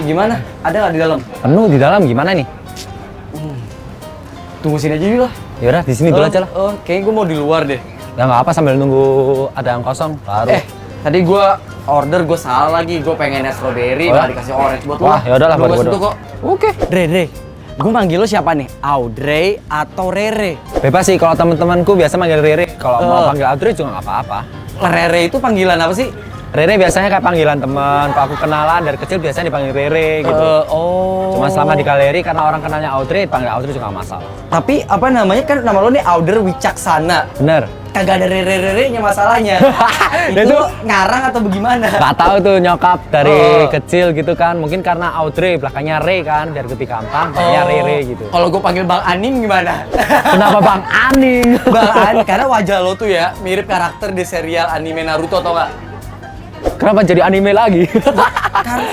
gimana? Ada nggak di dalam? Penuh di dalam gimana nih? Tunggu sini aja dulu lah. Yaudah di sini dulu aja lah. Kayaknya gue mau di luar deh. Ya nggak apa sambil nunggu ada yang kosong. Baru. Tadi gue order, gue salah lagi. Gue pengennya strawberry, malah dikasih orange buat lo. Wah, yaudah lah, buat bodo. kok. Oke. Dre, gue manggil lo siapa nih? Audrey atau Rere? Bebas sih, kalau teman-temanku biasa manggil Rere. Kalau mau panggil Audrey juga nggak apa-apa. Rere itu panggilan apa sih? Rere biasanya kayak panggilan teman. Kalau aku kenalan dari kecil biasanya dipanggil Rere gitu. Cuma selama di galeri karena orang kenalnya Audrey, panggil Audrey juga nggak masalah. Tapi apa namanya, kan nama lo nih Audrey Wicaksana. Bener. Kagak ada Rere-Rere-nya masalahnya. Itu ngarang atau bagaimana? Gak tahu tuh nyokap dari kecil gitu kan. Mungkin karena Audrey, belakangnya Re kan. Biar lebih gampang, ya Rere gitu. Kalau gue panggil Bang Aning gimana? Kenapa Bang Aning? Bang Aning, karena wajah lo tuh ya mirip karakter di serial anime Naruto, tau gak? Kenapa jadi anime lagi? Karena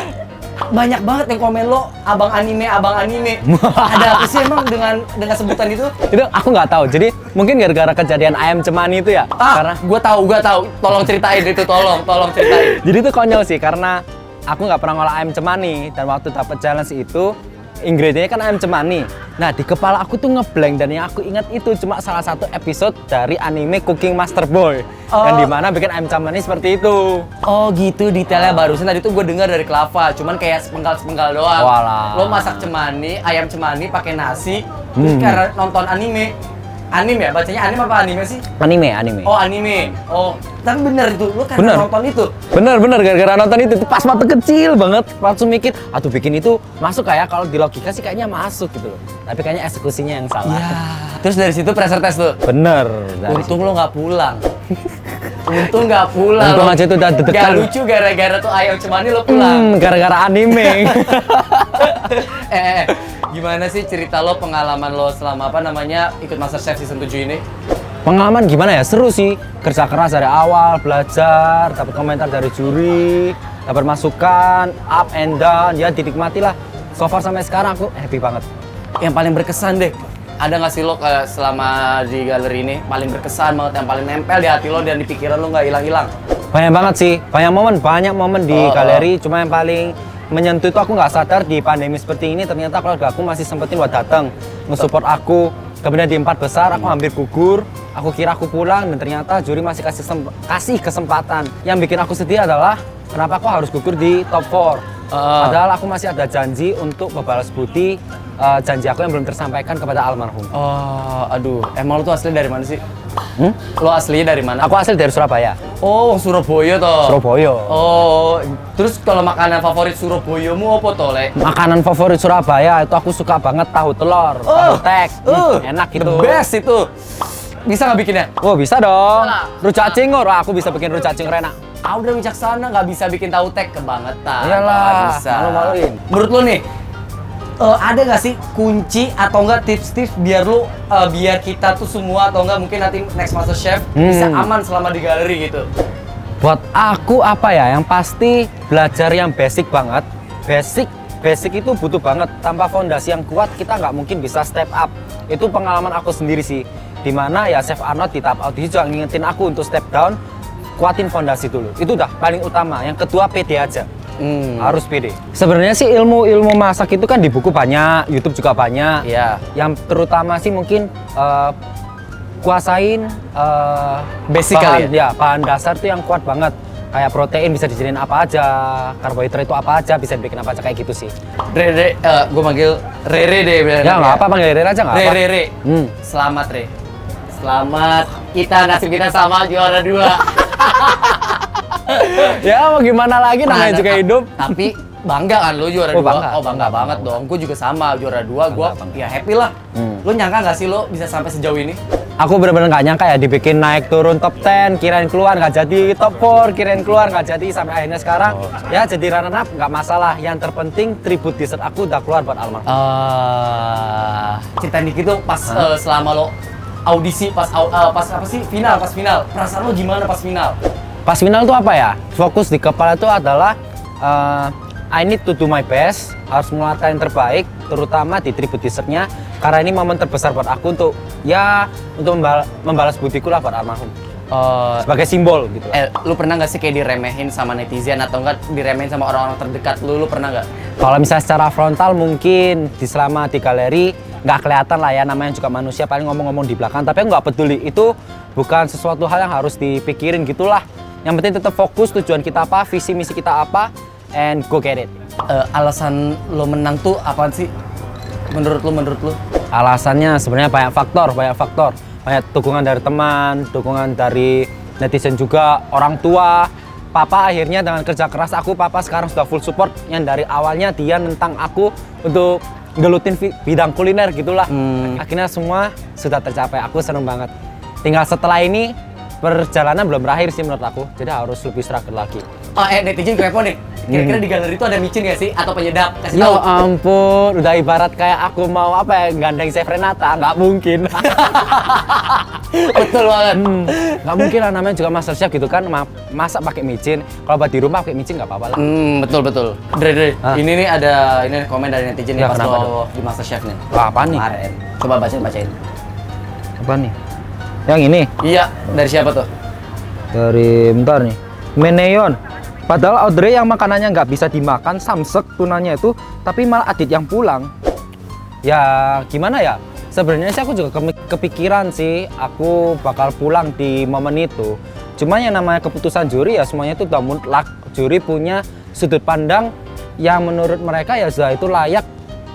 banyak banget yang komen lo abang anime. Ada apa sih emang dengan sebutan itu? Itu aku nggak tahu. Jadi mungkin gara-gara kejadian ayam cemani itu ya. Karena gue tahu. Tolong ceritain itu, tolong ceritain. jadi itu konyol sih karena aku nggak pernah ngolah ayam cemani dan waktu dapat challenge itu ingredientnya kan ayam cemani. Nah di kepala aku tuh ngeblank dan yang aku ingat itu cuma salah satu episode dari anime Cooking Master Boy yang dimana bikin ayam cemani seperti itu. Oh gitu detailnya. Barusan tadi tuh gue dengar dari Klava, cuman kayak sepenggal doang. Walah. Lo masak cemani, ayam cemani pakai nasi, terus karena nonton anime ya, bacanya anime apa anime sih? Anime. Oh anime. Oh tapi bener itu, lo karena nonton itu? Bener gara-gara nonton itu pas waktu kecil banget langsung mikir, aduh bikin itu masuk kayak kalau di logika sih kayaknya masuk gitu loh. Tapi kayaknya eksekusinya yang salah. Ya. Terus dari situ pressure test tuh? Bener. Untung lo nggak pulang. Untung aja itu udah deg-degan. Gak lucu gara-gara tuh ayam cemani lo pulang. Gara-gara anime. Gimana sih cerita lo, pengalaman lo selama ikut MasterChef season 7 ini? Pengalaman gimana ya? Seru sih. Kerja keras dari awal, belajar, dapat komentar dari juri, dapat masukan, up and down, ya dinikmati lah. So far sampai sekarang aku happy banget. Yang paling berkesan deh, ada nggak sih lo selama di galeri ini paling berkesan banget, yang paling nempel di hati lo dan di pikiran lo nggak hilang-hilang? Banyak banget sih, banyak momen di galeri. Cuma yang paling menyentuh itu aku nggak sadar di pandemi seperti ini ternyata keluarga aku masih sempetin buat datang nge-support aku. Kemudian di 4 besar aku hampir gugur, aku kira aku pulang dan ternyata juri masih kasih kesempatan. Yang bikin aku sedih adalah kenapa aku harus gugur di top 4. Padahal aku masih ada janji untuk membalas budi janji aku yang belum tersampaikan kepada almarhum. Aduh, emang lo tuh asli dari mana sih? Lo aslinya dari mana? Aku asli dari Surabaya. Oh, Surabaya toh. Surabaya. Oh, terus kalau makanan favorit Surabayamu apa toh, Le? Makanan favorit Surabaya itu aku suka banget tahu telur, tahu tek. Enak gitu. The best itu. Bisa nggak bikinnya? Oh, bisa dong. Rujak cingur, aku bisa bikin rujak cingur enak. Udah Wicaksana nggak bisa bikin tahu tek, kebangetan. Iyalah, bisa. malu-maluin. Menurut lo nih, ada nggak sih kunci atau enggak tips-tips biar kita tuh semua atau enggak mungkin nanti next MasterChef bisa aman selama di galeri gitu? Buat aku apa ya? Yang pasti belajar yang basic banget. Basic itu butuh banget. Tanpa fondasi yang kuat kita nggak mungkin bisa step up. Itu pengalaman aku sendiri sih. Dimana ya Chef Arnold di tahap audisi juga ngingetin aku untuk step down, kuatin fondasi dulu. Itu udah paling utama. Yang kedua pede aja. Harus pede. Sebenarnya sih ilmu masak itu kan di buku banyak, YouTube juga banyak. Iya. Yang terutama sih mungkin kuasain basic bahan, kali ya? Bahan dasar tuh yang kuat banget. Kayak protein bisa dijadiin apa aja, karbohidrat itu apa aja, bisa bikin apa aja kayak gitu sih. Re, gue manggil Rere deh. Ya nggak apa, panggil Rere aja nggak apa. Rere. Selamat Re. Selamat, nasib kita sama juara 2. Ya mau gimana lagi, namanya juga hidup. Tapi bangga kan lo juara 2? Bangga banget dong. Gue juga sama juara 2. Gue ya happy lah. Lo nyangka nggak sih lo bisa sampai sejauh ini? Aku bener-bener nggak nyangka ya dibikin naik turun top 10, kirain keluar nggak jadi top 4, kirain keluar nggak jadi sampai akhirnya sekarang ya jadi runner up nggak masalah. Yang terpenting tribute dessert aku udah keluar buat almarhum. Ceritain dikit tuh pas selama lo audisi pas apa sih final perasaan lo gimana pas final? Pas final tuh apa ya? Fokus di kepala itu adalah I need to do my best, harus mengeluarkan yang terbaik, terutama di tribute dessertnya, karena ini momen terbesar buat aku untuk membalas budiku lah buat almarhum. sebagai simbol gitu. Lu pernah nggak sih kayak diremehin sama netizen atau enggak diremehin sama orang-orang terdekat lu pernah nggak? Kalau misalnya secara frontal mungkin selama di galeri nggak kelihatan lah ya, namanya juga manusia paling ngomong-ngomong di belakang, tapi aku nggak peduli, itu bukan sesuatu hal yang harus dipikirin gitulah. Yang penting tetap fokus tujuan kita apa, visi misi kita apa, and go get it. Alasan lo menang tuh apaan sih? Menurut lu? Alasannya sebenarnya banyak faktor. Banyak dukungan dari teman, dukungan dari netizen juga, orang tua. Papa akhirnya dengan kerja keras aku, papa sekarang sudah full support. Yang dari awalnya dia nentang aku untuk gelutin bidang kuliner gitulah. Akhirnya semua sudah tercapai, aku seneng banget. Tinggal setelah ini, perjalanan belum berakhir sih menurut aku. Jadi harus lebih struggle lagi. Netizen kepo nih. Kira-kira di galeri itu ada micin nggak sih? Atau penyedap? Kasih Ya tahu. ampun, udah ibarat kayak aku mau apa ya, gandeng Chef Renata, nggak mungkin. Betul banget. Nggak mungkin lah, namanya juga master chef gitu kan, masak pakai micin. Kalau buat di rumah pakai micin nggak apa-apa lah. Betul. Dre. Ini nih ada komen dari netizen nih Ya, pas kenapa lo di MasterChef nih. Wah, apaan nih? Kemarin. Coba bacain. Apa nih? Yang ini Iya, dari siapa tuh? dari bentar nih, Meneon. Padahal Audrey yang makanannya nggak bisa dimakan, samsek tunanya itu, tapi malah Adit yang pulang. Ya gimana ya? Sebenarnya sih aku juga kepikiran sih, aku bakal pulang di momen itu. Cuma yang namanya keputusan juri ya semuanya itu udah mutlak. Juri punya sudut pandang yang menurut mereka ya sudah itu layak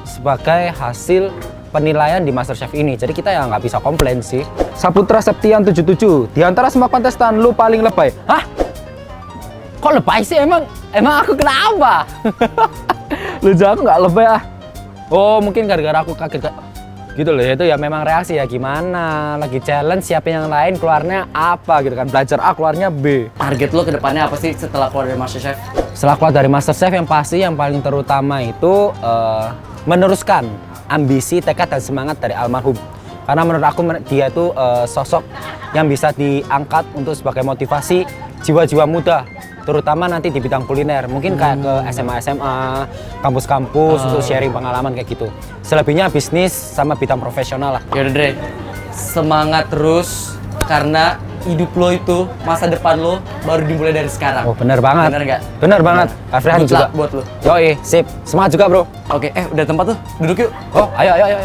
sebagai hasil penilaian di MasterChef ini. Jadi kita ya nggak bisa komplain sih. Saputra Septian 77, di antara semua kontestan lu paling lebay. Hah? Kok lebay sih emang aku kenapa? Lu jangan nggak lebay ah. Oh mungkin gara-gara aku kaget gitu loh, itu ya memang reaksi ya, gimana lagi challenge siapin yang lain keluarnya apa gitu kan, belajar A keluarnya B. Target lo kedepannya apa sih setelah keluar dari MasterChef? Setelah keluar dari MasterChef yang pasti yang paling terutama itu meneruskan ambisi, tekad dan semangat dari almarhum. Karena menurut aku dia itu sosok yang bisa diangkat untuk sebagai motivasi jiwa-jiwa muda, terutama nanti di bidang kuliner. Mungkin kayak ke SMA, kampus-kampus untuk sharing pengalaman kayak gitu. Selebihnya bisnis sama bidang profesional lah. Yaudah Dre, semangat terus karena hidup lo itu, masa depan lo baru dimulai dari sekarang. Oh bener banget. Bener nggak? Bener banget. Afrihan Good juga. luck buat lo. Yoi, sip. Semangat juga bro. Oke, udah tempat tuh, duduk yuk. Oh, ayo.